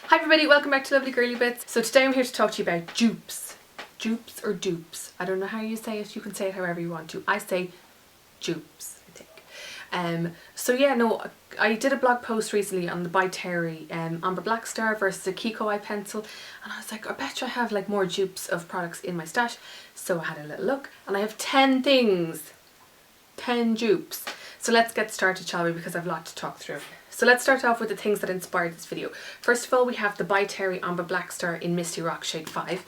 Hi everybody, welcome back to LovelyGirlieBits. So today I'm here to talk to you about dupes. Dupes or dupes. I don't know how you say it, you can say it however you want to. I say dupes, I think. So yeah, no, I did a blog post recently on the By Terry Amber Black Star versus a Kiko eye pencil, and I was like, I bet you I have like more dupes of products in my stash. So I had a little look and I have 10 things. 10 dupes. So let's get started, shall we, because I've a lot to talk through. So let's start off with the things that inspired this video. First of all, we have the By Terry Amber Black Star in Misty Rock shade 5.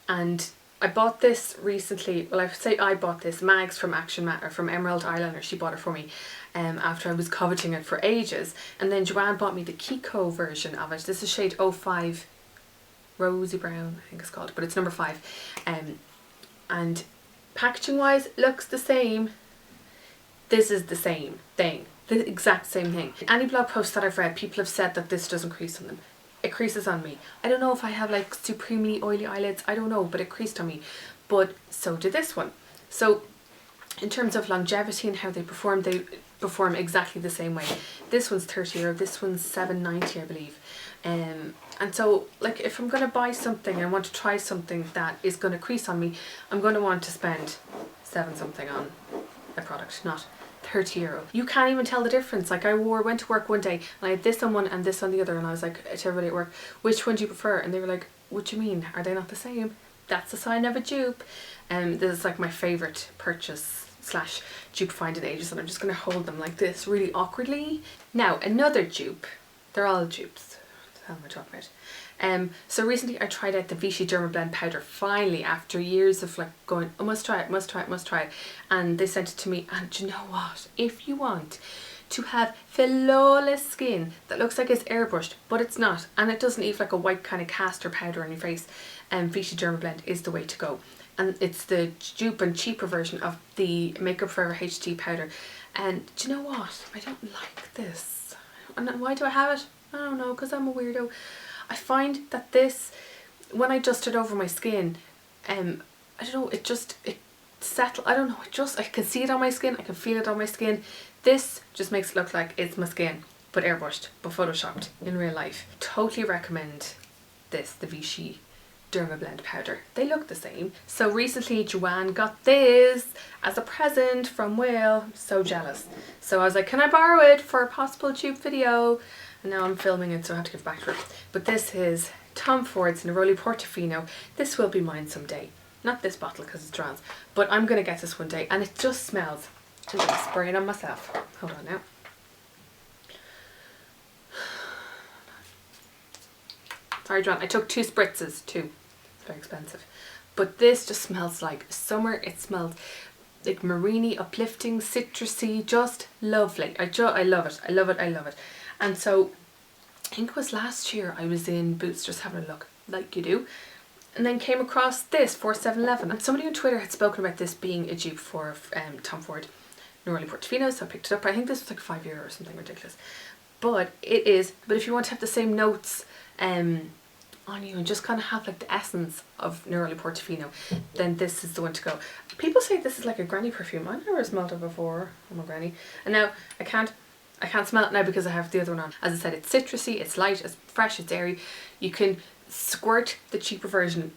And I bought this recently, well, I say I bought this, Mags from Action Matter, from Emerald Eyeliner, she bought it for me after I was coveting it for ages. And then Joanne bought me the Kiko version of it. This is shade 05 Rosy Brown, I think it's called, but it's number 5. And packaging wise, looks the same. This is the same thing. The exact same thing. Any blog posts that I've read, people have said that this doesn't crease on them. It creases on me. I don't know if I have like supremely oily eyelids, I don't know, but it creased on me. But so did this one. So in terms of longevity and how they perform exactly the same way. This one's €30, this one's $7.90 I believe. And so like if I'm going to buy something and I want to try something that is going to crease on me, I'm going to want to spend 7 something on a product, not €30. You can't even tell the difference. Like I went to work one day and I had this on one and this on the other, and I was like to everybody at work, which one do you prefer? And they were like, what do you mean, are they not the same? That's the sign of a dupe. This is like my favourite purchase slash dupe find in ages, and I'm just going to hold them like this really awkwardly. Now another dupe, they're all dupes, what the hell am I talking about? So recently I tried out the Vichy Dermablend powder, finally, after years of like going, I must try it, must try it, must try it. And they sent it to me, and do you know what? If you want to have flawless skin that looks like it's airbrushed, but it's not, and it doesn't leave like a white kind of castor powder on your face, Vichy Dermablend is the way to go. And it's the dupe and cheaper version of the Makeup Forever HD powder. And do you know what? I don't like this. And why do I have it? I don't know, because I'm a weirdo. I find that this, when I dust it over my skin, I don't know, it settles, I don't know, I can see it on my skin, I can feel it on my skin. This just makes it look like it's my skin, but airbrushed, but photoshopped in real life. Totally recommend this, the Vichy Dermablend powder. They look the same. So recently Joanne got this as a present from Will. I'm so jealous. So I was like, can I borrow it for a possible dupe video? And now I'm filming it, so I have to give back to her. But this is Tom Ford's Neroli Portofino. This will be mine someday. Not this bottle because it's Joanne's, but I'm going to get this one day, and it just smells. I'm going to spray it on myself. Hold on now. Sorry Joanne, I took 2 spritzes too. It's very expensive. But this just smells like summer. It smells like marine-y, uplifting, citrusy, just lovely. I love it. I love it. I love it. And so I think it was last year I was in Boots just having a look, like you do, and then came across this for 7-Eleven, and somebody on Twitter had spoken about this being a dupe for Tom Ford Neroli Portofino, so I picked it up. I think this was like €5 or something ridiculous, but it is. But if you want to have the same notes on you and just kind of have like the essence of Neroli Portofino, then this is the one to go. People say this is like a granny perfume. I've never smelled it before. I'm a granny, and now I can't smell it now because I have the other one on. As I said, it's citrusy, it's light, it's fresh, it's airy. You can squirt the cheaper version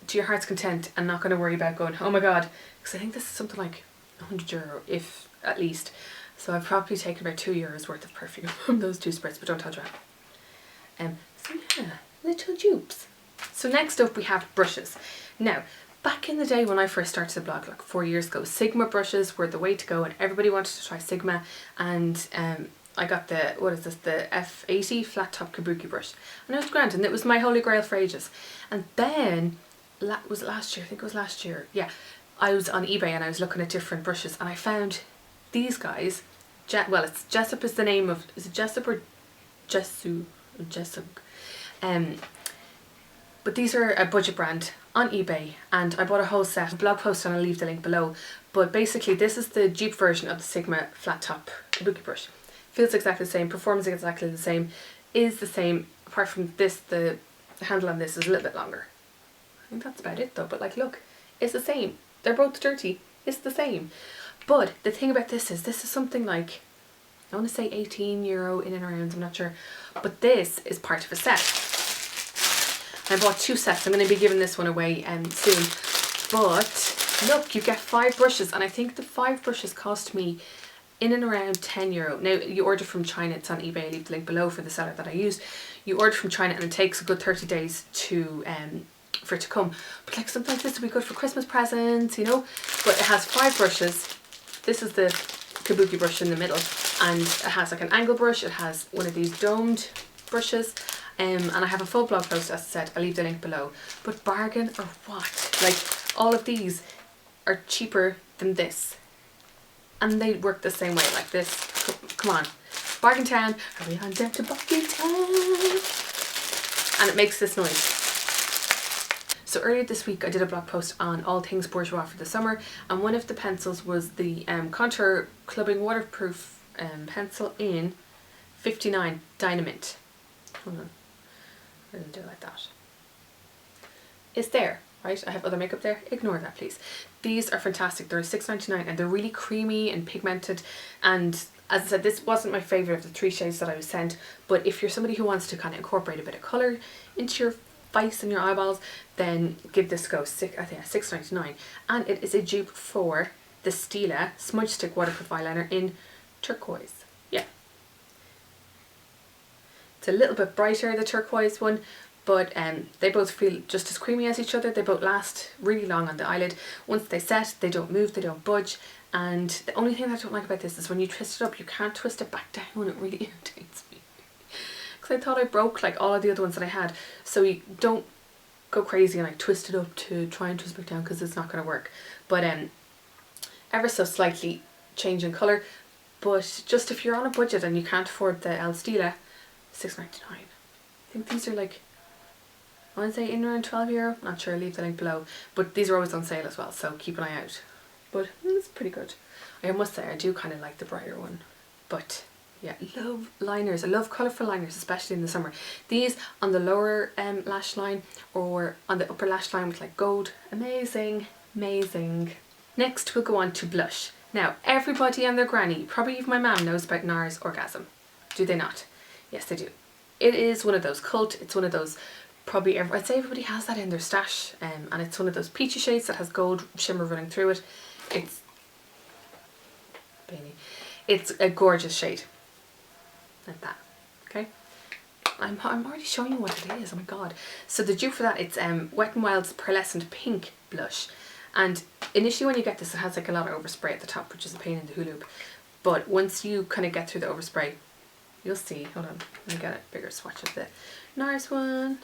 to your heart's content and not going to worry about going, oh my god, because I think this is something like €100, if at least. So I've probably taken about €2 worth of perfume from those 2 sprays, but don't tell Joanne. So yeah, little dupes. So next up we have brushes. Now, back in the day when I first started the blog, like 4 years ago, Sigma brushes were the way to go, and everybody wanted to try Sigma. And I got the, what is this, the F80 flat top kabuki brush, and it was grand, and it was my holy grail for ages. And then, was it last year? I think it was last year. Yeah, I was on eBay and I was looking at different brushes, and I found these guys. Well, it's Jessup is the name of, is it Jessup or Jessu? Jessup. But these are a budget brand on eBay, and I bought a whole set. Blog post, and I'll leave the link below. But basically this is the dupe version of the Sigma flat top kabuki brush. Feels exactly the same, performs exactly the same, is the same, apart from this, the handle on this is a little bit longer. I think that's about it though, but like look, it's the same. They're both dirty, it's the same. But the thing about this is something like, I want to say €18 in and around, I'm not sure. But this is part of a set. I bought 2 sets. I'm going to be giving this one away soon. But look, you get 5 brushes, and I think the 5 brushes cost me in and around €10. Now, you order from China, it's on eBay, I'll leave the link below for the seller that I used. You order from China and it takes a good 30 days to for it to come. But like sometimes this would be good for Christmas presents, you know. But it has 5 brushes. This is the kabuki brush in the middle, and it has like an angle brush, it has one of these domed brushes, and I have a full blog post, as I said, I'll leave the link below. But bargain or what? Like, all of these are cheaper than this. And they work the same way, like this. Come on. Bargain Town. Are we on down to Bargain Town? And it makes this noise. So earlier this week I did a blog post on all things Bourjois for the summer, and one of the pencils was the Contour Clubbing Waterproof pencil in 59 Dynamint. Hold on. I'm going to do it like that. It's there. Right, I have other makeup there, ignore that please. These are fantastic, they're $6.99 and they're really creamy and pigmented, and as I said, this wasn't my favourite of the 3 shades that I was sent, but if you're somebody who wants to kind of incorporate a bit of colour into your face and your eyeballs, then give this a go. I think $6.99, and it is a dupe for the Stila Smudge Stick Waterproof Eyeliner in turquoise. Yeah. It's a little bit brighter, the turquoise one, but they both feel just as creamy as each other. They both last really long on the eyelid. Once they set, they don't move, they don't budge. And the only thing I don't like about this is when you twist it up, you can't twist it back down. It really irritates me. Because I thought I broke like all of the other ones that I had. So you don't go crazy and like twist it up to try and twist it back down, because it's not going to work. But ever so slightly change in colour. But just if you're on a budget and you can't afford the El Stila, $6.99. I think these are like, I want to say in around €12, not sure, I'll leave the link below, but these are always on sale as well, so keep an eye out. But it's pretty good. I must say I do kind of like the brighter one, but yeah, love liners. I love colourful liners, especially in the summer. These on the lower lash line or on the upper lash line with like gold, amazing, amazing. Next we'll go on to blush. Now everybody and their granny, probably even my mum, knows about NARS Orgasm. Do they not? Yes they do. It is one of those cult, it's one of those, probably I'd say everybody has that in their stash, and it's one of those peachy shades that has gold shimmer running through it. It's a gorgeous shade, like that. Okay, I'm already showing you what it is. Oh my god! So the dupe for that, it's Wet n Wild's Pearlescent Pink blush, and initially when you get this, it has like a lot of overspray at the top, which is a pain in the hula. But once you kind of get through the overspray, you'll see. Hold on, let me get a bigger swatch of the NARS one.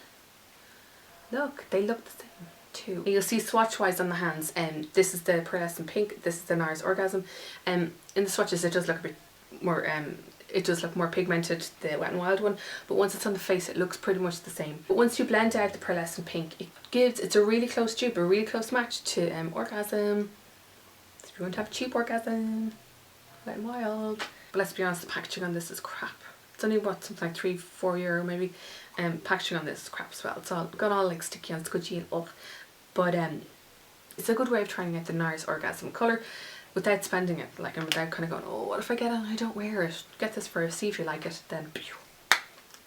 Look, they look the same too. You'll see swatch wise on the hands, and this is the Pearlescent Pink, this is the NARS Orgasm. In the swatches it does look a bit more it does look more pigmented, the Wet n Wild one, but once it's on the face it looks pretty much the same. But once you blend out the Pearlescent Pink, it's a really close dupe, a really close match to Orgasm. So if you want to have a cheap orgasm, Wet n Wild. But let's be honest, the packaging on this is crap. It's only what, something like €3-4 maybe. Packaging on this is crap as well. It's all got all like sticky and squidgy and ugh. But it's a good way of trying out the NARS Orgasm colour without spending it, like, and without kind of going, oh, what if I get it and I don't wear it? Get this for see if you like it, then pew.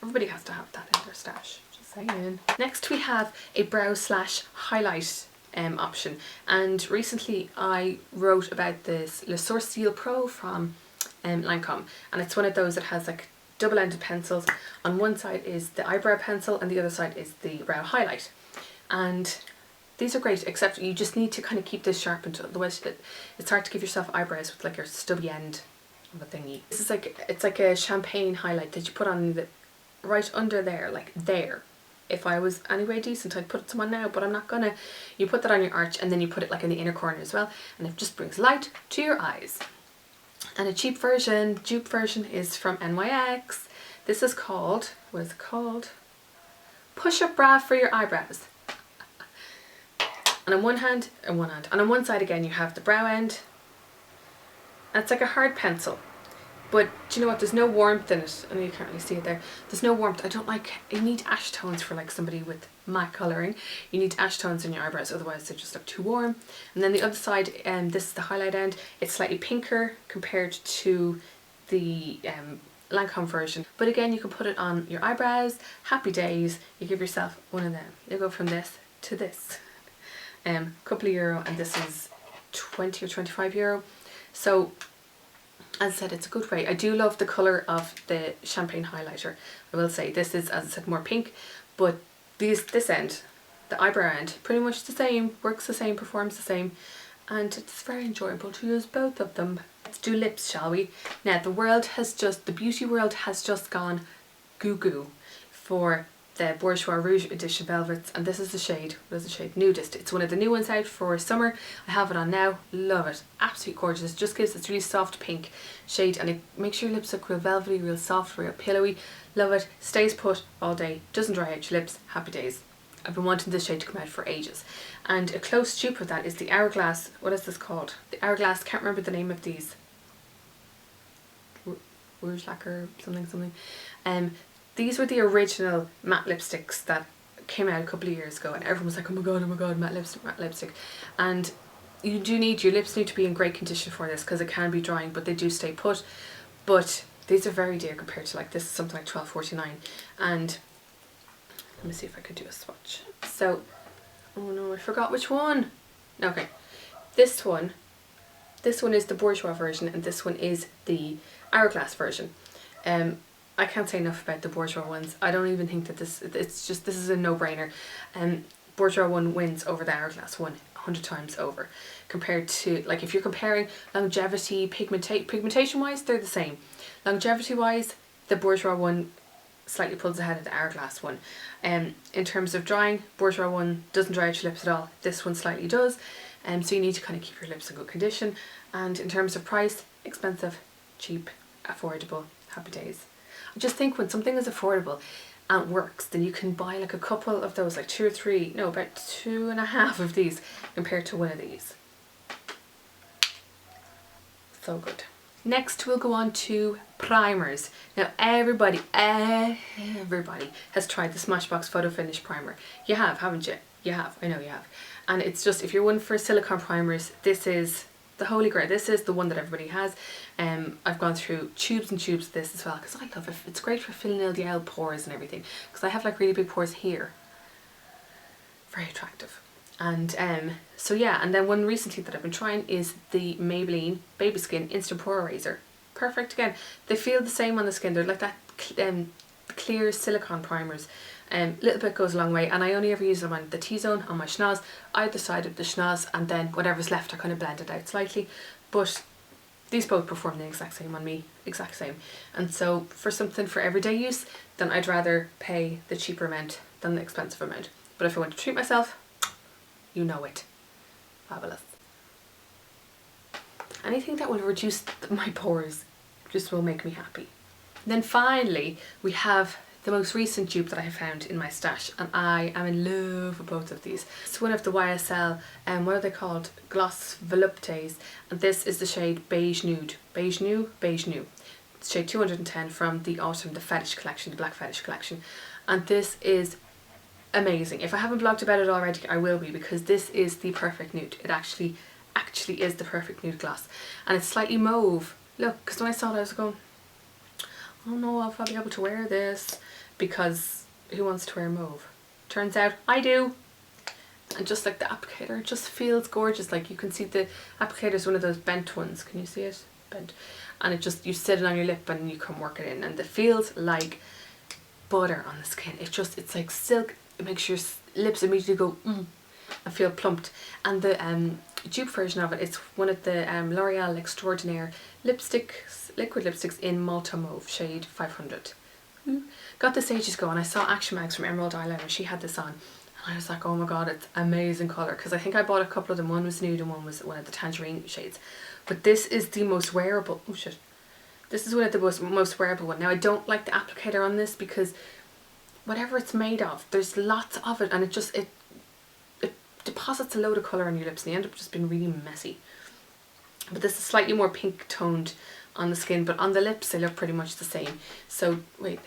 Everybody has to have that in their stash. Just saying. Next we have a brow slash highlight option, and recently I wrote about this Le Sourcil Pro from Lancome, and it's one of those that has like double-ended pencils. On one side is the eyebrow pencil and the other side is the brow highlight, and these are great, except you just need to kind of keep this sharpened, otherwise it's hard to give yourself eyebrows with like your stubby end of a thingy. This is like, it's like a champagne highlight that you put on the right under there, like there. If I was anyway decent I'd put some on now, but I'm not gonna. You put that on your arch and then you put it like in the inner corner as well, and it just brings light to your eyes. And a cheap version, dupe version, is from NYX. This is called, what is it called? Push Up Bra for your eyebrows. And on one hand, and on one side again you have the brow end. And it's like a hard pencil. But do you know what, there's no warmth in it. I know you can't really see it there. There's no warmth. I don't like, you need ash tones for like somebody with matte colouring. You need ash tones in your eyebrows, otherwise they just look too warm. And then the other side, this is the highlight end. It's slightly pinker compared to the Lancome version. But again, you can put it on your eyebrows, happy days, you give yourself one of them. You go from this to this. Couple of euro, and this is 20 or 25 euro. So as I said, it's a good way. I do love the colour of the champagne highlighter. I will say this is, as I said, more pink, but this end, the eyebrow end, pretty much the same, works the same, performs the same, and it's very enjoyable to use both of them. Let's do lips, shall we? Now the beauty world has just gone goo-goo for the Bourjois Rouge Edition Velvets, and this is the shade, what is the shade? Nudist. It's one of the new ones out for summer. I have it on now, love it, absolutely gorgeous. Just gives this really soft pink shade, and it makes your lips look real velvety, real soft, real pillowy. Love it, stays put all day, doesn't dry out your lips, happy days. I've been wanting this shade to come out for ages. And a close dupe of that is the Hourglass, what is this called? The Hourglass, can't remember the name of these. Rouge Lacquer, something. These were the original matte lipsticks that came out a couple of years ago, and everyone was like, oh my god, matte lipstick. And you do need, your lips need to be in great condition for this, because it can be drying, but they do stay put. But these are very dear compared to, like, this is something like $12.49. And let me see if I could do a swatch. So, oh no, I forgot which one. Okay, this one is the Bourjois version, and this one is the Hourglass version. I can't say enough about the Bourjois ones. I don't even think that this is a no-brainer. Bourjois one wins over the Hourglass one 100 times over. Compared to, like, if you're comparing longevity, pigmentation wise, they're the same. Longevity wise, the Bourjois one slightly pulls ahead of the Hourglass one. In terms of drying, Bourjois one doesn't dry out your lips at all. This one slightly does. So you need to kind of keep your lips in good condition. And in terms of price, expensive, cheap, affordable, happy days. I just think when something is affordable and works, then you can buy like a couple of those, like about 2.5 of these compared to one of these. So good. Next we'll go on to primers. Now everybody has tried the Smashbox Photofinish primer. You have, haven't you? You have, I know you have. And it's just, if you're one for silicone primers, this is the holy grail. This is the one that everybody has. I've gone through tubes and tubes of this as well, because I love it. It's great for filling in the pores and everything, because I have like really big pores here. Very attractive. And so yeah, and then one recently that I've been trying is the Maybelline Baby Skin Instant Pore Eraser. Perfect again. They feel the same on the skin. They're like that clear silicone primers. Little bit goes a long way, and I only ever use them on the T-zone, on my schnoz, either side of the schnoz, and then whatever's left I kind of blend it out slightly. But these both perform the exact same on me, exact same. And so for something for everyday use, then I'd rather pay the cheaper amount than the expensive amount. But if I want to treat myself, you know it. Fabulous. Anything that will reduce my pores just will make me happy. And then finally we have the most recent dupe that I have found in my stash, and I am in love with both of these. It's one of the YSL, what are they called? Gloss Voluptés, and this is the shade Beige Nude. Beige Nude? Beige Nude. It's shade 210 from the autumn, the Fetish collection, the Black Fetish collection. And this is amazing. If I haven't blogged about it already, I will be, because this is the perfect nude. It actually is the perfect nude gloss. And it's slightly mauve. Look, because when I saw it I was going, oh no, I'll probably be able to wear this, because who wants to wear mauve? Turns out I do. And just like the applicator, it just feels gorgeous. Like you can see the applicator is one of those bent ones. Can you see it? Bent. And it just, you sit it on your lip and you can work it in, and it feels like butter on the skin. It's like silk. It makes your lips immediately go and feel plumped. And the dupe version of it, it's one of the L'Oreal Extraordinaire lipsticks, liquid lipsticks in Malta Mauve, shade 500. Got this ages ago, and I saw Action Mags from Emerald Eyeliner. She had this on, and I was like, oh my god, it's amazing colour, because I think I bought a couple of them. One was nude and one was one of the tangerine shades. But this is the most wearable. Oh shit. This is one of the most wearable one. Now I don't like the applicator on this, because whatever it's made of, there's lots of it, and it deposits a load of colour on your lips, and you end up just being really messy. But this is slightly more pink toned on the skin, but on the lips they look pretty much the same. So wait,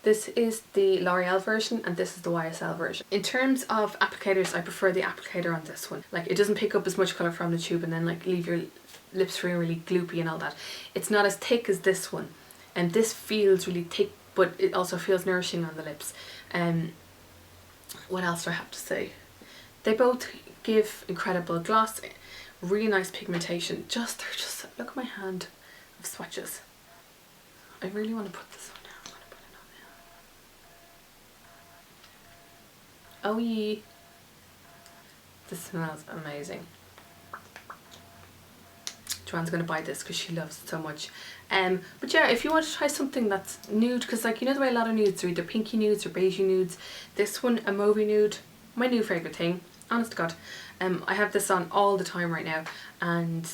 this is the L'Oreal version and this is the YSL version. In terms of applicators, I prefer the applicator on this one. Like, it doesn't pick up as much colour from the tube and then like leave your lips feeling really gloopy and all that. It's not as thick as this one. and this feels really thick, but it also feels nourishing on the lips. What else do I have to say? They both give incredible gloss, really nice pigmentation. They're just, look at my hand of swatches. I really want to put this on now. I'm going to put it on now. Oh yeah. This smells amazing. Joanne's going to buy this because she loves it so much. But yeah, if you want to try something that's nude, because like, you know the way a lot of nudes are either pinky nudes or beigey nudes, this one, a mauvey nude, my new favourite thing, honest to God. I have this on all the time right now, and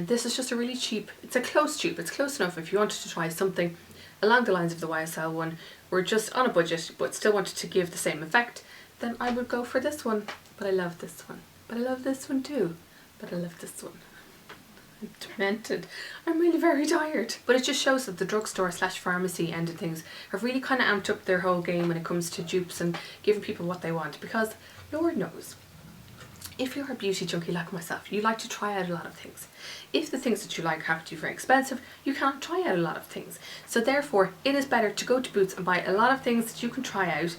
this is just a really cheap, it's a close dupe, it's close enough if you wanted to try something along the lines of the YSL one, or just on a budget but still wanted to give the same effect, then I would go for this one. But I love this one. But I love this one too. But I love this one. I'm demented. I'm really very tired. But it just shows that the drugstore / pharmacy end of things have really kind of amped up their whole game when it comes to dupes and giving people what they want, because Lord knows, if you're a beauty junkie like myself, you like to try out a lot of things. If the things that you like happen to be very expensive, you can't try out a lot of things. So therefore, it is better to go to Boots and buy a lot of things that you can try out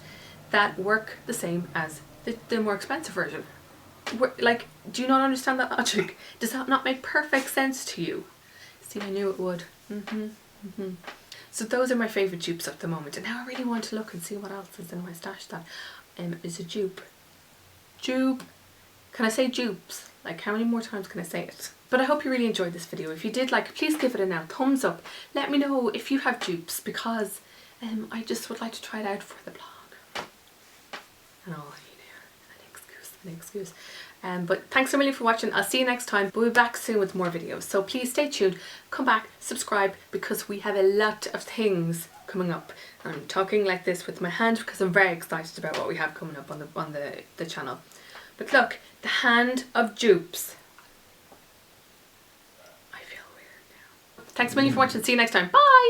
that work the same as the more expensive version. Like, do you not understand that logic? Does that not make perfect sense to you? See, I knew it would. So those are my favourite dupes at the moment, and now I really want to look and see what else is in my stash that is a dupe. Dupe. Can I say dupes? Like, how many more times can I say it? But I hope you really enjoyed this video. If you did like it, please give it a now thumbs up. Let me know if you have dupes, because I just would like to try it out for the blog. And all of you know, an excuse. But thanks a million for watching. I'll see you next time. We'll be back soon with more videos. So please stay tuned, come back, subscribe, because we have a lot of things coming up. I'm talking like this with my hand because I'm very excited about what we have coming up on the channel. But look, the hand of dupes. I feel weird now. Thanks a million for watching. See you next time. Bye!